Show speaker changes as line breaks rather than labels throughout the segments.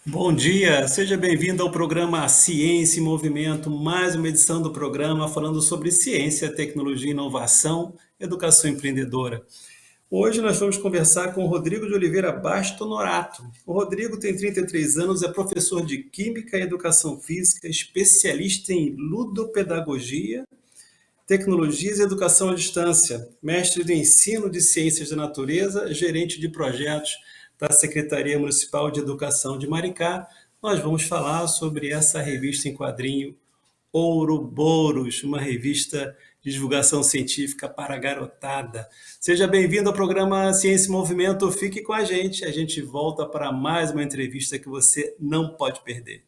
Bom dia, seja bem-vindo ao programa Ciência em Movimento, mais uma edição do programa falando sobre ciência, tecnologia, inovação, educação empreendedora. Hoje nós vamos conversar com o Rodrigo de Oliveira Basto Norato. O Rodrigo tem 33 anos, é professor de Química e Educação Física, especialista em ludopedagogia, tecnologias e educação à distância, mestre do ensino de ciências da natureza, gerente de projetos da Secretaria Municipal de Educação de Maricá. Nós vamos falar sobre essa revista em quadrinho Ouroboros, uma revista de divulgação científica para a garotada. Seja bem-vindo ao programa Ciência em Movimento, fique com a gente volta para mais uma entrevista que você não pode perder.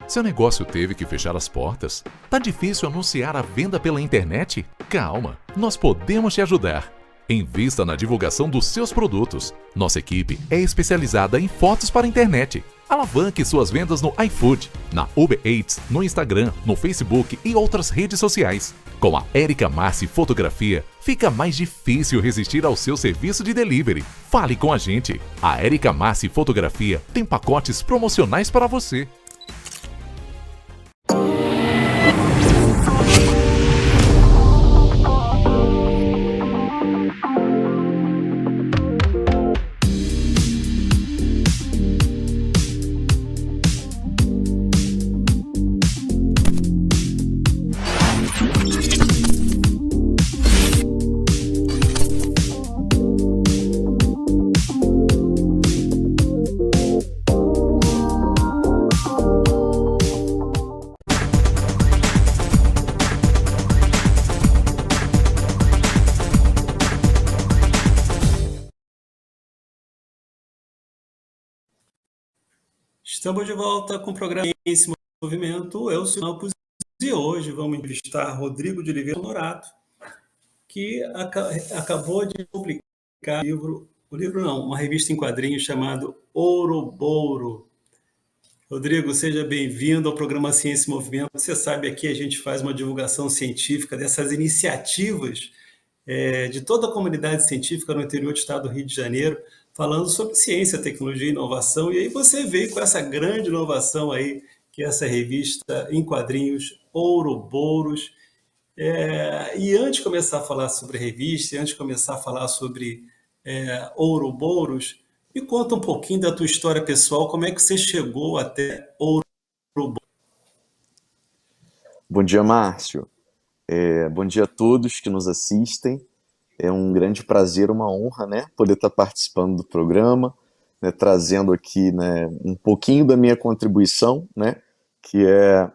Seu negócio teve que fechar as portas? Tá difícil anunciar a venda pela internet? Calma, nós podemos te ajudar. Invista na divulgação dos seus produtos. Nossa equipe é especializada em fotos para a internet. Alavanque suas vendas no iFood, na Uber Eats, no Instagram, no Facebook e outras redes sociais. Com a Érica Massi Fotografia, fica mais difícil resistir ao seu serviço de delivery. Fale com a gente. A Érica Massi Fotografia tem pacotes promocionais para você.
Estamos de volta com o programa Ciência em Movimento. Eu sou o Campos e hoje vamos entrevistar Rodrigo de Oliveira Norato, que acabou de publicar uma revista em quadrinhos chamado Ourobouro. Rodrigo, seja bem-vindo ao programa Ciência em Movimento. Você sabe, aqui a gente faz uma divulgação científica dessas iniciativas de toda a comunidade científica no interior do estado do Rio de Janeiro, falando sobre ciência, tecnologia e inovação. E aí você veio com essa grande inovação aí, que é essa revista em quadrinhos Ouroboros. E antes de começar a falar sobre revista, antes de começar a falar sobre Ouroboros, me conta um pouquinho da tua história pessoal, como é que você chegou até Ouroboros?
Bom dia, Márcio. Bom dia a todos que nos assistem. É um grande prazer, uma honra, né, poder estar participando do programa, né, trazendo aqui, né, um pouquinho da minha contribuição, né, que é,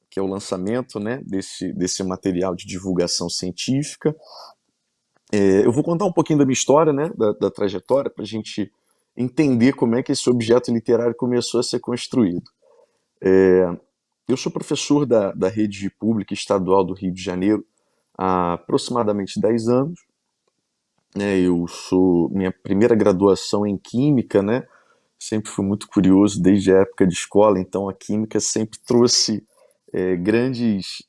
que é o lançamento, né, desse material de divulgação científica. Eu vou contar um pouquinho da minha história, né, da trajetória, para a gente entender como é que esse objeto literário começou a ser construído. Eu sou professor da rede pública estadual do Rio de Janeiro há aproximadamente 10 anos. Eu sou minha primeira graduação em Química, né? Sempre fui muito curioso desde a época de escola, então a Química sempre trouxe grandes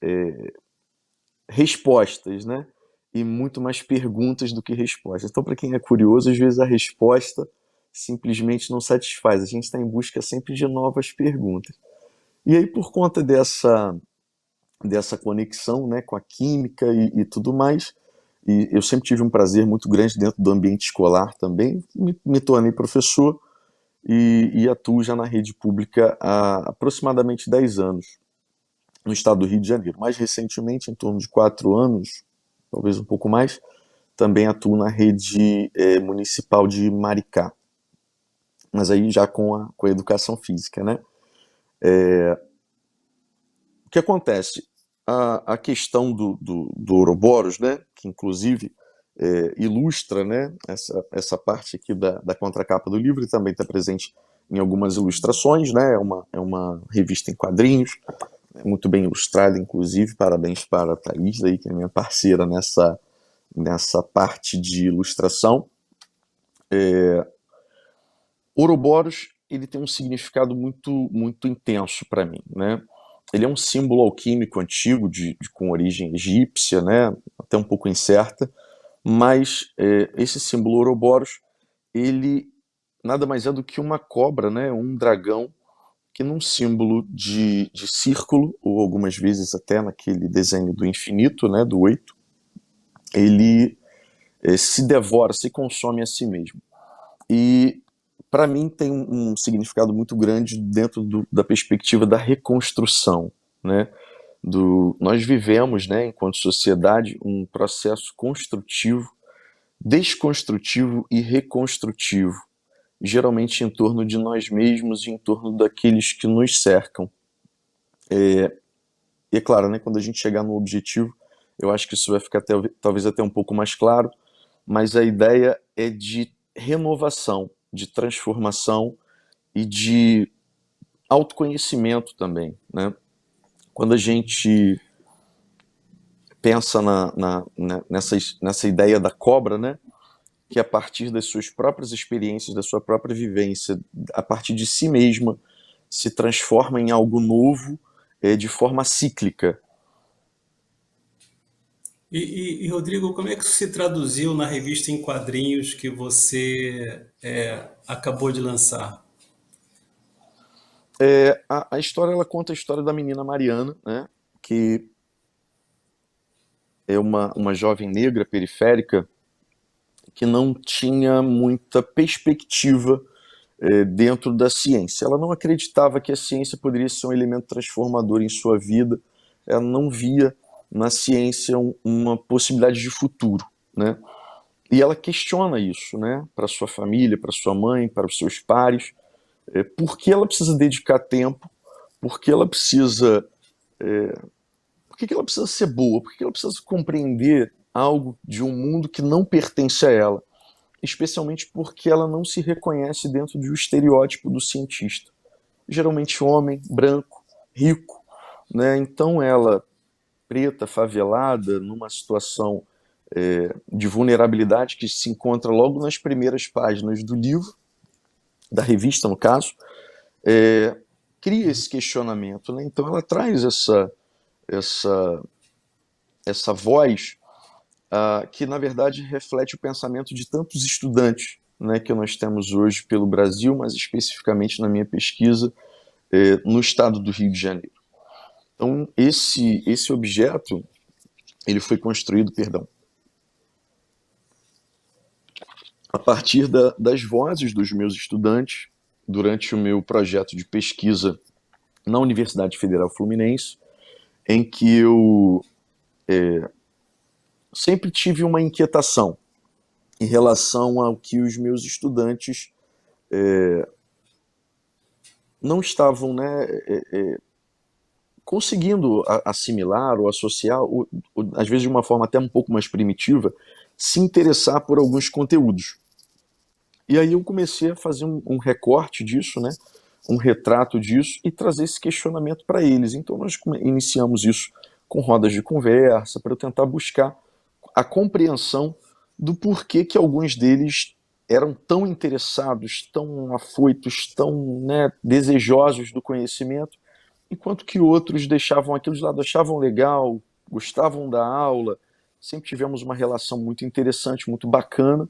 respostas, né? E muito mais perguntas do que respostas. Então, para quem é curioso, às vezes a resposta simplesmente não satisfaz. A gente está em busca sempre de novas perguntas. E aí, por conta dessa conexão, né, com a química e tudo mais, e eu sempre tive um prazer muito grande dentro do ambiente escolar também, me tornei professor e atuo já na rede pública há aproximadamente 10 anos, no estado do Rio de Janeiro. Mais recentemente, em torno de 4 anos, talvez um pouco mais, também atuo na rede municipal de Maricá, mas aí já com a educação física, né? O que acontece? A questão do Ouroboros, né, que inclusive ilustra, né, essa parte aqui da contracapa do livro, e também está presente em algumas ilustrações, né, é uma revista em quadrinhos, muito bem ilustrada, inclusive. Parabéns para a Thaís, aí, que é minha parceira nessa parte de ilustração. Ouroboros, ele tem um significado muito, muito intenso para mim, né? ele é um símbolo alquímico antigo, com origem egípcia, né, até um pouco incerta, mas esse símbolo Ouroboros, ele nada mais é do que uma cobra, né, um dragão, que num símbolo de círculo, ou algumas vezes até naquele desenho do infinito, né, do 8, ele se devora, se consome a si mesmo. E para mim tem um significado muito grande dentro da perspectiva da reconstrução, né? Nós vivemos, né, enquanto sociedade, um processo construtivo, desconstrutivo e reconstrutivo, geralmente em torno de nós mesmos e em torno daqueles que nos cercam. E é claro, né, quando a gente chegar no objetivo, eu acho que isso vai ficar talvez até um pouco mais claro, mas a ideia é de renovação, de transformação e de autoconhecimento também, né? Quando a gente pensa nessa ideia da cobra, né, que a partir das suas próprias experiências, da sua própria vivência, a partir de si mesma, se transforma em algo novo de forma cíclica.
E, Rodrigo, como é que isso se traduziu na revista em quadrinhos que você acabou de lançar?
A história, ela conta a história da menina Mariana, né, que é uma jovem negra periférica que não tinha muita perspectiva dentro da ciência. Ela não acreditava que a ciência poderia ser um elemento transformador em sua vida. Ela não via na ciência uma possibilidade de futuro, né? E ela questiona isso, né? Para sua família, para sua mãe, para os seus pares. Por que ela precisa dedicar tempo? Por que ela precisa por que ela precisa ser boa? Por que ela precisa compreender algo de um mundo que não pertence a ela? Especialmente porque ela não se reconhece dentro do estereótipo do cientista. Geralmente homem, branco, rico, né? Então ela, preta, favelada, numa situação de vulnerabilidade que se encontra logo nas primeiras páginas do livro, da revista no caso, cria esse questionamento, né? Então ela traz essa voz que na verdade reflete o pensamento de tantos estudantes, né, que nós temos hoje pelo Brasil, mas especificamente na minha pesquisa no estado do Rio de Janeiro. Então esse objeto ele foi construído, a partir das vozes dos meus estudantes durante o meu projeto de pesquisa na Universidade Federal Fluminense, em que eu sempre tive uma inquietação em relação ao que os meus estudantes não estavam, né, conseguindo assimilar ou associar, ou, às vezes de uma forma até um pouco mais primitiva, se interessar por alguns conteúdos. E aí eu comecei a fazer um recorte disso, né, um retrato disso e trazer esse questionamento para eles. Então nós iniciamos isso com rodas de conversa, para eu tentar buscar a compreensão do porquê que alguns deles eram tão interessados, tão afoitos, tão, né, desejosos do conhecimento, enquanto que outros deixavam aquilo de lado, achavam legal, gostavam da aula, sempre tivemos uma relação muito interessante, muito bacana,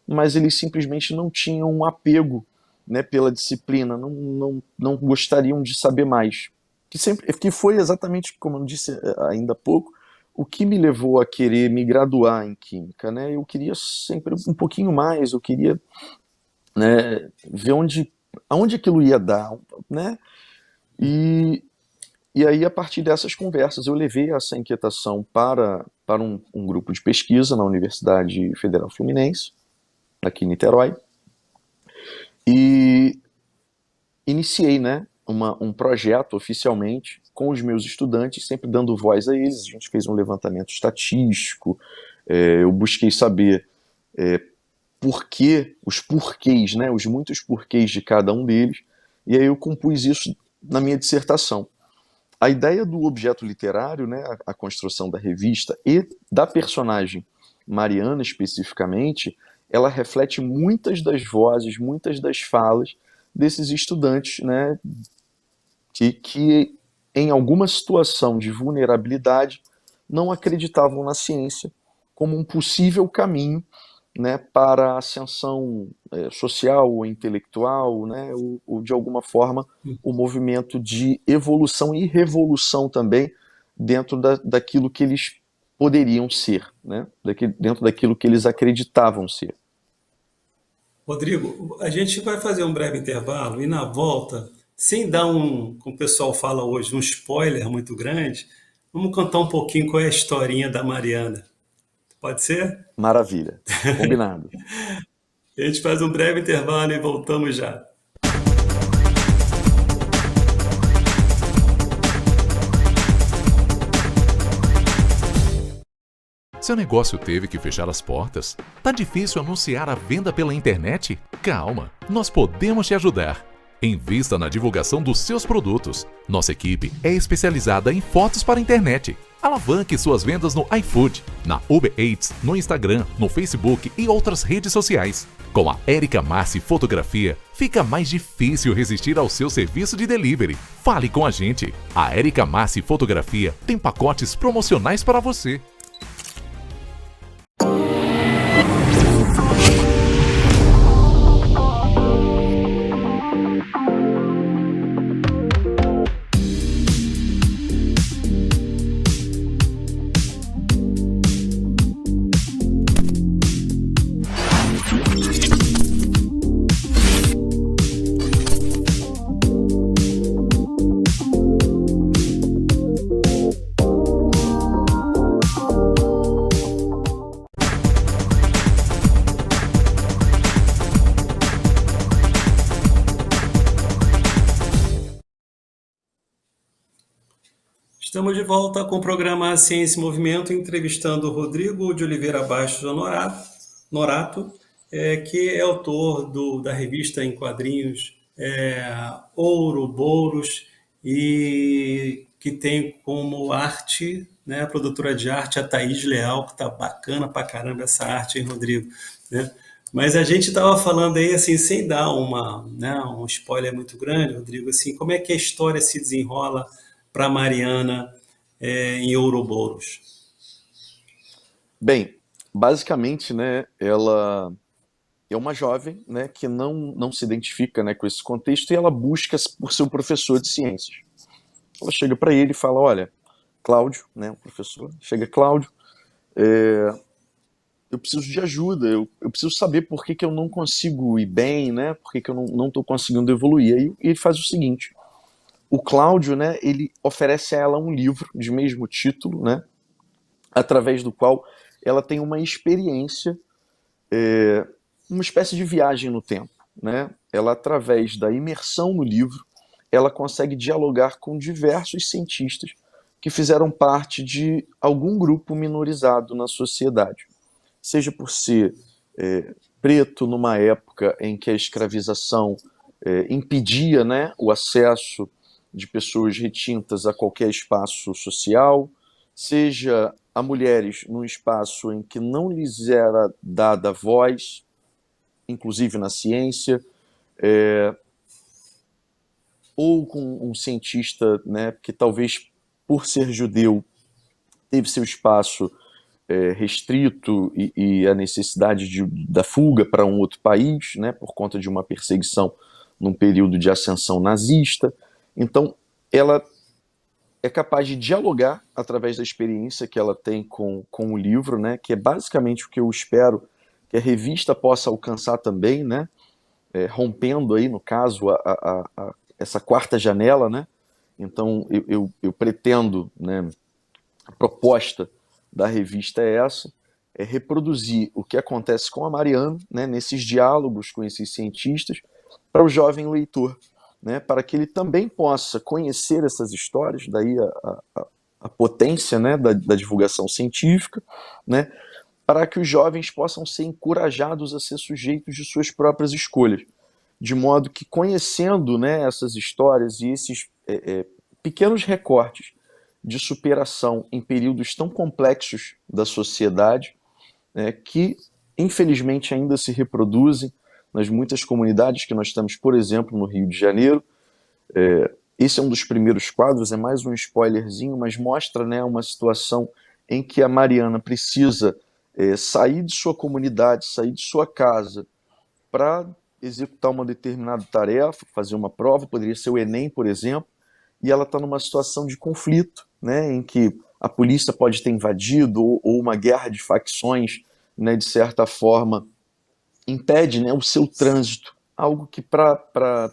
mas eles simplesmente não tinham um apego, né, pela disciplina, não gostariam de saber mais. Que foi exatamente, como eu disse ainda há pouco, o que me levou a querer me graduar em Química, né? Eu queria sempre um pouquinho mais, eu queria, né, ver aonde aquilo ia dar, né? E aí, a partir dessas conversas, eu levei essa inquietação para um grupo de pesquisa na Universidade Federal Fluminense, aqui em Niterói, e iniciei, né, um projeto oficialmente com os meus estudantes, sempre dando voz a eles. A gente fez um levantamento estatístico, eu busquei saber os porquês, né, os muitos porquês de cada um deles, e aí eu compus isso na minha dissertação. A ideia do objeto literário, né, a construção da revista e da personagem Mariana especificamente, ela reflete muitas das vozes, muitas das falas desses estudantes, né, que em alguma situação de vulnerabilidade, não acreditavam na ciência como um possível caminho, né, para a ascensão social ou intelectual, né, ou de alguma forma o movimento de evolução e revolução também dentro daquilo que eles poderiam ser, né, dentro daquilo que eles acreditavam ser.
Rodrigo, a gente vai fazer um breve intervalo e na volta, sem dar um, como o pessoal fala hoje, um spoiler muito grande, vamos contar um pouquinho qual é a historinha da Mariana. Pode ser?
Maravilha, combinado.
A gente faz um breve intervalo e voltamos já.
Seu negócio teve que fechar as portas? Tá difícil anunciar a venda pela internet? Calma, nós podemos te ajudar. Invista na divulgação dos seus produtos. Nossa equipe é especializada em fotos para a internet. Alavanque suas vendas no iFood, na Uber Eats, no Instagram, no Facebook e outras redes sociais. Com a Érica Massi Fotografia, fica mais difícil resistir ao seu serviço de delivery. Fale com a gente. A Érica Massi Fotografia tem pacotes promocionais para você.
Estamos de volta com o programa Ciência e Movimento, entrevistando o Rodrigo de Oliveira Bastos Norato, que é autor da revista em quadrinhos Ouroboros, e que tem como arte, né, a produtora de arte, a Thaís Leal, que está bacana pra caramba essa arte, hein, Rodrigo? Né? Mas a gente estava falando aí, assim, sem dar um spoiler muito grande, Rodrigo, assim, como é que a história se desenrola para Mariana em Ouroboros?
Bem, basicamente, né, ela é uma jovem, né, que não se identifica, né, com esse contexto e ela busca por seu professor de ciências. Ela chega para ele e fala, olha, Cláudio, né, o professor, chega Cláudio, eu preciso de ajuda, eu preciso saber por que eu não consigo ir bem, né, por que eu não estou conseguindo evoluir. Aí ele faz o seguinte, o Cláudio, né, ele oferece a ela um livro de mesmo título, né, através do qual ela tem uma experiência, uma espécie de viagem no tempo, né? Ela, através da imersão no livro, ela consegue dialogar com diversos cientistas que fizeram parte de algum grupo minorizado na sociedade, seja por ser preto numa época em que a escravização impedia, né, o acesso de pessoas retintas a qualquer espaço social, seja a mulheres num espaço em que não lhes era dada voz, inclusive na ciência, ou com um cientista, né, que talvez por ser judeu teve seu espaço restrito e a necessidade da fuga para um outro país, né, por conta de uma perseguição num período de ascensão nazista. Então, ela é capaz de dialogar através da experiência que ela tem com o livro, né, que é basicamente o que eu espero que a revista possa alcançar também, né, rompendo aí, no caso, essa quarta janela, né. Então, eu pretendo, né, a proposta da revista é essa, é reproduzir o que acontece com a Mariana, né, nesses diálogos com esses cientistas, para o jovem leitor, né, para que ele também possa conhecer essas histórias, daí a potência, né, da divulgação científica, né, para que os jovens possam ser encorajados a ser sujeitos de suas próprias escolhas, de modo que, conhecendo, né, essas histórias e esses pequenos recortes de superação em períodos tão complexos da sociedade, né, que infelizmente ainda se reproduzem nas muitas comunidades que nós temos, por exemplo, no Rio de Janeiro, esse é um dos primeiros quadros, é mais um spoilerzinho, mas mostra, né, uma situação em que a Mariana precisa sair de sua comunidade, sair de sua casa para executar uma determinada tarefa, fazer uma prova, poderia ser o Enem, por exemplo, e ela está numa situação de conflito, né, em que a polícia pode ter invadido ou uma guerra de facções, né, de certa forma, impede, né, o seu trânsito. Algo que para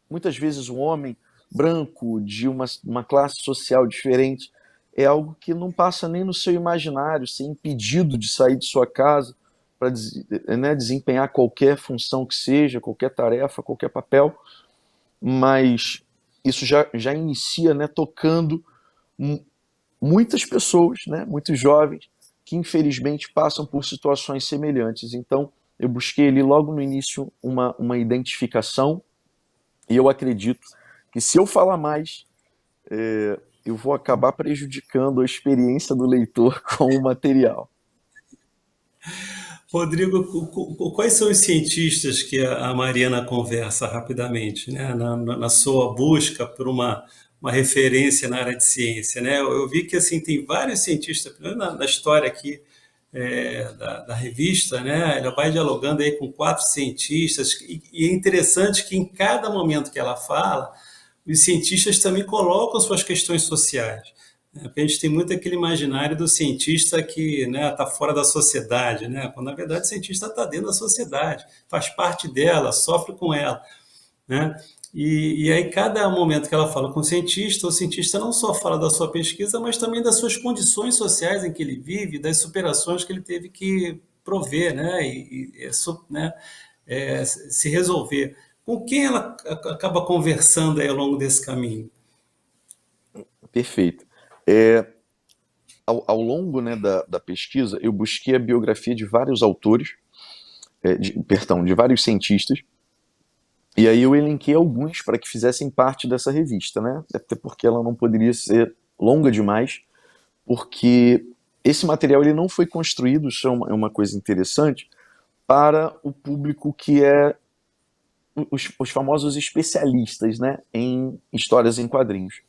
muitas vezes um homem branco de uma classe social diferente é algo que não passa nem no seu imaginário, ser impedido de sair de sua casa para, né, desempenhar qualquer função que seja, qualquer tarefa, qualquer papel, mas isso já inicia, né, tocando muitas pessoas, né, muitos jovens, que infelizmente passam por situações semelhantes. Então, eu busquei ali logo no início uma identificação, e eu acredito que se eu falar mais, eu vou acabar prejudicando a experiência do leitor com o material.
Rodrigo, quais são os cientistas que a Mariana conversa rapidamente, né, na sua busca por uma referência na área de ciência, né? Eu vi que assim tem vários cientistas, pelo menos na história aqui da revista, né? Ela vai dialogando aí com 4 cientistas e é interessante que em cada momento que ela fala, os cientistas também colocam suas questões sociais. Porque a gente tem muito aquele imaginário do cientista que, né, está fora da sociedade, né? Quando na verdade o cientista está dentro da sociedade, faz parte dela, sofre com ela, né? E aí, cada momento que ela fala com o cientista não só fala da sua pesquisa, mas também das suas condições sociais em que ele vive, das superações que ele teve que prover, né? Né? Se resolver. Com quem ela acaba conversando aí ao longo desse caminho?
Perfeito. Ao longo, né, da pesquisa, eu busquei a biografia de vários autores, de vários cientistas, e aí eu elenquei alguns para que fizessem parte dessa revista, né? Até porque ela não poderia ser longa demais, porque esse material ele não foi construído, isso é uma coisa interessante, para o público que é os famosos especialistas, né, em histórias em quadrinhos.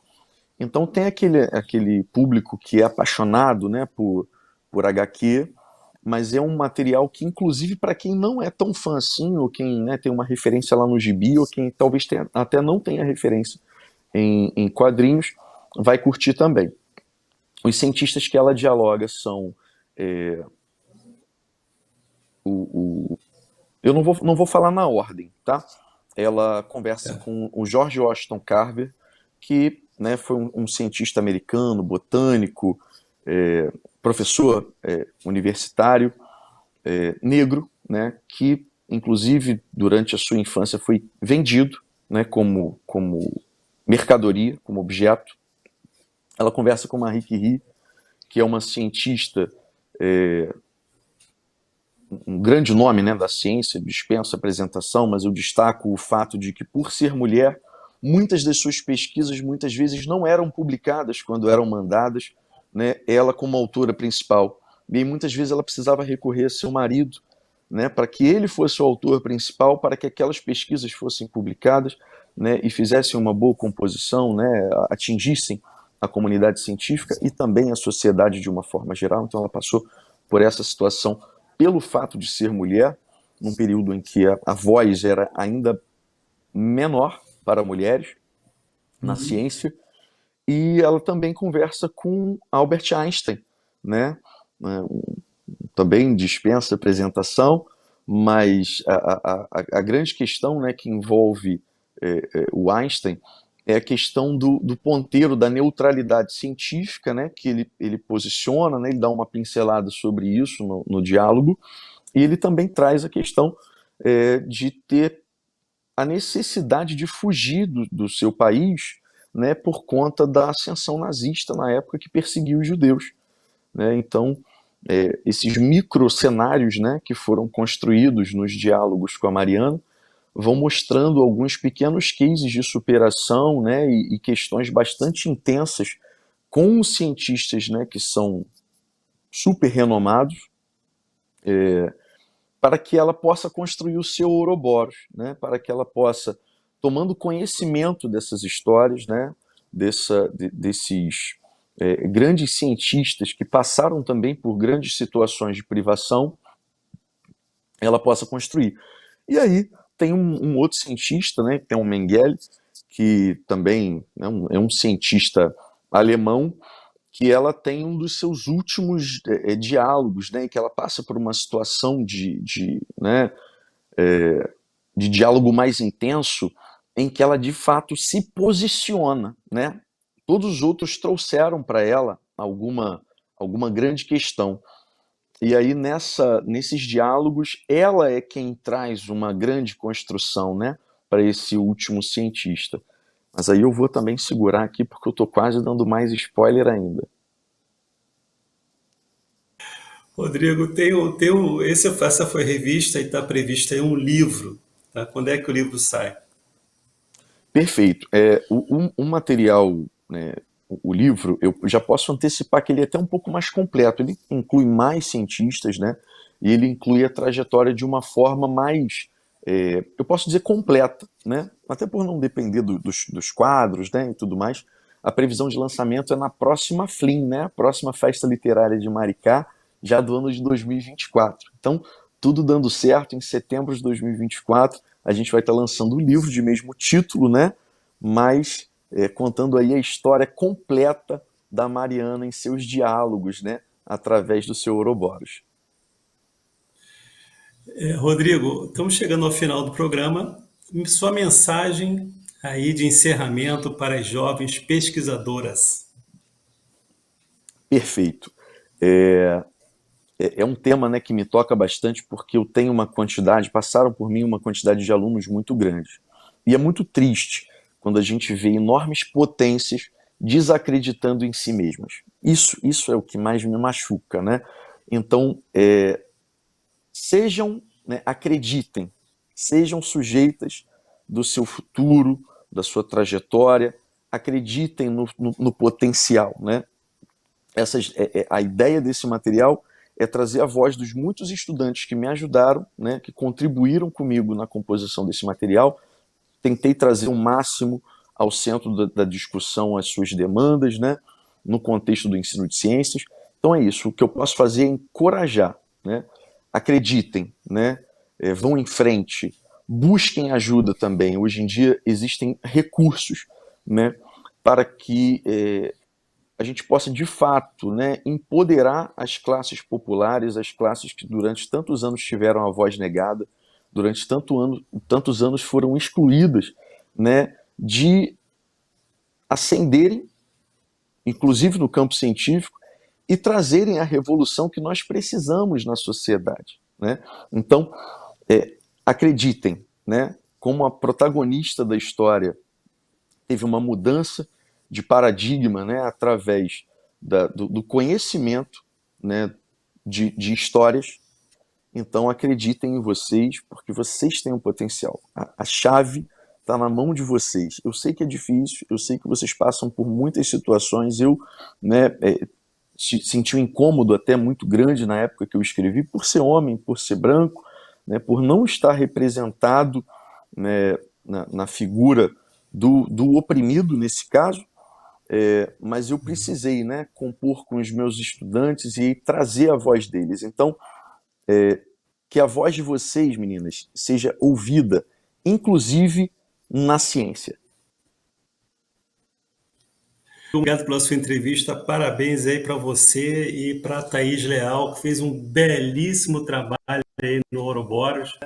Então tem aquele público que é apaixonado, né, por HQ, mas é um material que, inclusive, para quem não é tão fã assim, ou quem, né, tem uma referência lá no gibi, ou quem talvez até não tenha referência em quadrinhos, vai curtir também. Os cientistas que ela dialoga são eu não vou falar na ordem, tá? Ela conversa com o George Washington Carver, que, né, foi um cientista americano, botânico, professor universitário, negro, né, que inclusive durante a sua infância foi vendido, né, como mercadoria, como objeto. Ela conversa com Marie Curie, que é uma cientista, um grande nome, né, da ciência, dispenso apresentação, mas eu destaco o fato de que, por ser mulher, muitas das suas pesquisas muitas vezes não eram publicadas quando eram mandadas, né, ela como autora principal. E muitas vezes ela precisava recorrer a seu marido, né, para que ele fosse o autor principal, para que aquelas pesquisas fossem publicadas, né, e fizessem uma boa composição, né, atingissem a comunidade científica e também a sociedade de uma forma geral. Então ela passou por essa situação pelo fato de ser mulher, num período em que a voz era ainda menor para mulheres na ciência, e ela também conversa com Albert Einstein, né? Também dispensa apresentação, mas a grande questão, né, que envolve o Einstein é a questão do ponteiro da neutralidade científica, né, que ele posiciona, né, ele dá uma pincelada sobre isso no diálogo, e ele também traz a questão de ter a necessidade de fugir do seu país, né, por conta da ascensão nazista na época que perseguiu os judeus, né? Então, esses microcenários, né, que foram construídos nos diálogos com a Mariana vão mostrando alguns pequenos cases de superação, né, e questões bastante intensas com os cientistas, né, que são super renomados, para que ela possa construir o seu Ouroboros, né, para que ela possa tomando conhecimento dessas histórias, né, desses grandes cientistas que passaram também por grandes situações de privação, ela possa construir. E aí tem um outro cientista, né, que é o Mengele, que também é um cientista alemão, que ela tem um dos seus últimos diálogos, né, que ela passa por uma situação né, de diálogo mais intenso, em que ela de fato se posiciona, né? Todos os outros trouxeram para ela alguma grande questão. E aí nesses diálogos, ela é quem traz uma grande construção, né, para esse último cientista. Mas aí eu vou também segurar aqui porque eu estou quase dando mais spoiler ainda.
Rodrigo, essa foi revista e está previsto aí um livro. Tá? Quando é que o livro sai?
Perfeito. O material, né, o livro, eu já posso antecipar que ele é até um pouco mais completo. Ele inclui mais cientistas, né? E ele inclui a trajetória de uma forma mais, eu posso dizer, completa, né? Até por não depender dos quadros, né, e tudo mais. A previsão de lançamento é na próxima FLIM, né? A próxima Festa Literária de Maricá, já do ano de 2024. Então, tudo dando certo, em setembro de 2024, a gente vai estar lançando um livro de mesmo título, né? Mas contando aí a história completa da Mariana em seus diálogos, né? Através do seu Ouroboros.
Rodrigo, estamos chegando ao final do programa. Sua mensagem aí de encerramento para as jovens pesquisadoras.
Perfeito. É um tema, né, que me toca bastante porque eu tenho passaram por mim uma quantidade de alunos muito grande. E é muito triste quando a gente vê enormes potências desacreditando em si mesmas. Isso é o que mais me machuca, né? Então, acreditem, sejam sujeitas do seu futuro, da sua trajetória, acreditem no potencial, né? A ideia desse material é trazer a voz dos muitos estudantes que me ajudaram, né, que contribuíram comigo na composição desse material. Tentei trazer o máximo ao centro da discussão as suas demandas, né, no contexto do ensino de ciências. Então é isso, o que eu posso fazer é encorajar, né, acreditem, né, vão em frente, busquem ajuda também. Hoje em dia existem recursos, né, para que a gente possa, de fato, né, empoderar as classes populares, as classes que durante tantos anos tiveram a voz negada, durante tantos anos foram excluídas, né, de ascenderem, inclusive no campo científico, e trazerem a revolução que nós precisamos na sociedade, né? Então, acreditem, né, como a protagonista da história teve uma mudança de paradigma, né, através do conhecimento, né, de histórias. Então acreditem em vocês, porque vocês têm um potencial. A chave está na mão de vocês. Eu sei que é difícil, eu sei que vocês passam por muitas situações. Eu, né, senti um incômodo até muito grande na época que eu escrevi, por ser homem, por ser branco, né, por não estar representado, né, na figura do oprimido nesse caso. Mas eu precisei, né, compor com os meus estudantes e trazer a voz deles. Então, que a voz de vocês, meninas, seja ouvida, inclusive na ciência.
Obrigado pela sua entrevista, parabéns aí para você e para a Thaís Leal, que fez um belíssimo trabalho aí no Ouroboros,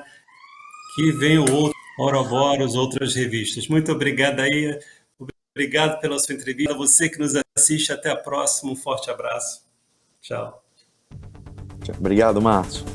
que venham outros Ouroboros, outras revistas. Muito obrigado aí. Obrigado pela sua entrevista. Você que nos assiste, até a próxima. Um forte abraço. Tchau.
Obrigado, Márcio.